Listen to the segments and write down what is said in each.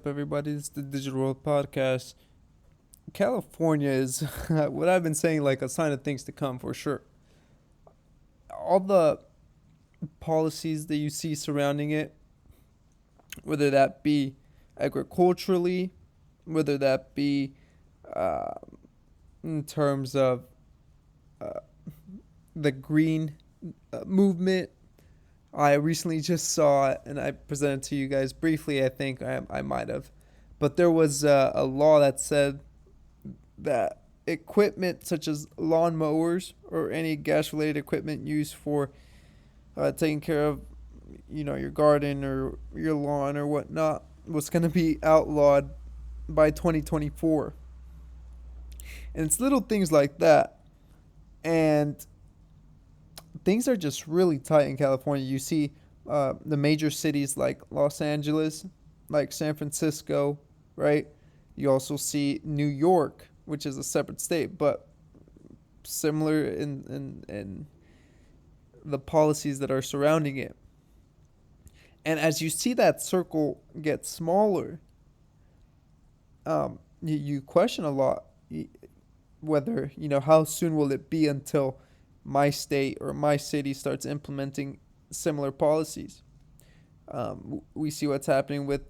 Everybody? It's the Digital World Podcast. California is what I've been saying, like a sign of things to come for sure. All the policies that you see surrounding it, whether that be agriculturally, whether that be uh, in terms of uh, the green movement. I recently just saw it and I presented to you guys briefly. I think I might have. But there was a law that said that equipment such as lawn mowers or any gas related equipment used for taking care of your garden or your lawn or whatnot was going to be outlawed by 2024. And it's little things like that. And things are just really tight in California. You see the major cities like Los Angeles, like San Francisco, right? You also see New York, which is a separate state, but similar in the policies that are surrounding it. And as you see that circle get smaller, you question a lot whether, how soon will it be until my state or my city starts implementing similar policies. We see what's happening with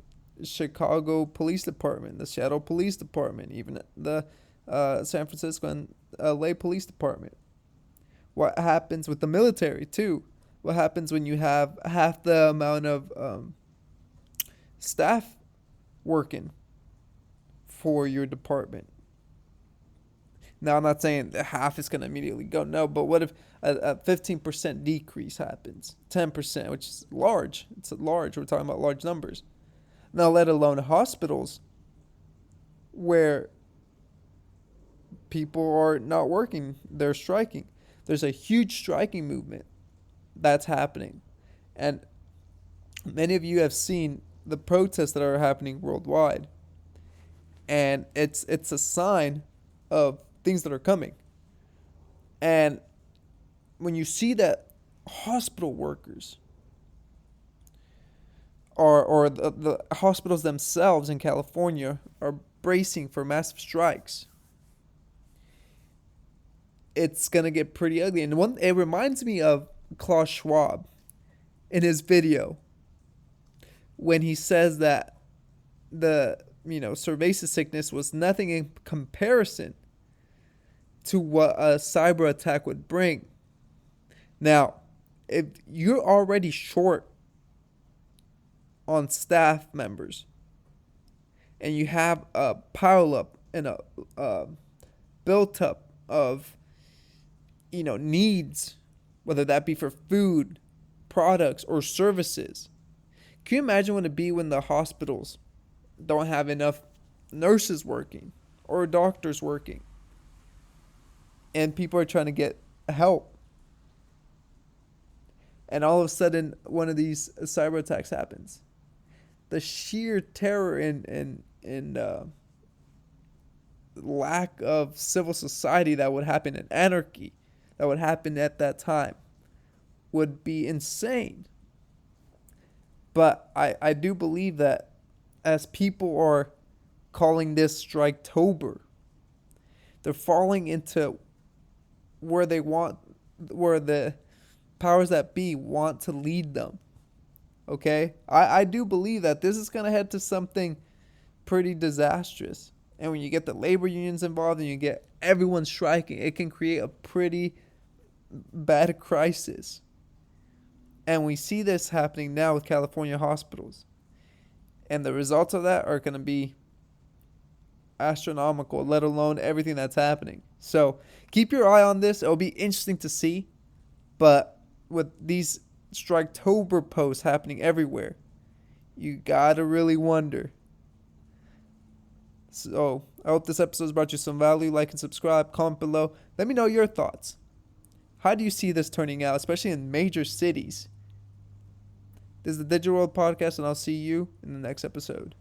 Chicago Police Department, the Seattle Police Department, even the San Francisco and LA Police Department. What happens with the military too? What happens when you have half the amount of staff working for your department? Now, I'm not saying that half is going to immediately go. No, but what if a 15% decrease happens? 10%, which is large. It's large. We're talking about large numbers. Now, let alone hospitals where people are not working, they're striking. There's a huge striking movement that's happening. And many of you have seen the protests that are happening worldwide. And it's a sign of things that are coming. And when you see that hospital workers or the hospitals themselves in California are bracing for massive strikes, it's gonna get pretty ugly. And it reminds me of Klaus Schwab in his video when he says that the cerveza sickness was nothing in comparison to what a cyber attack would bring. Now, if you're already short on staff members and you have a pile up and a built up of needs, whether that be for food, products, or services, can you imagine what it'd be when the hospitals don't have enough nurses working or doctors working and people are trying to get help, and all of a sudden one of these cyber attacks happens? The sheer terror and lack of civil society that would happen, and anarchy that would happen at that time would be insane. But I do believe that as people are calling this Striketober, they're falling into where the powers that be want to lead them. Okay? I do believe that this is going to head to something pretty disastrous. And when you get the labor unions involved and you get everyone striking, it can create a pretty bad crisis. And we see this happening now with California hospitals. And the results of that are going to be astronomical, let alone everything that's happening. So keep your eye on this. It'll be interesting to see. But with these Striketober posts happening everywhere, you gotta really wonder. So I hope this episode has brought you some value. Like and subscribe, comment below. Let me know your thoughts. How do you see this turning out, especially in major cities? This is the Digital World Podcast, and I'll see you in the next episode.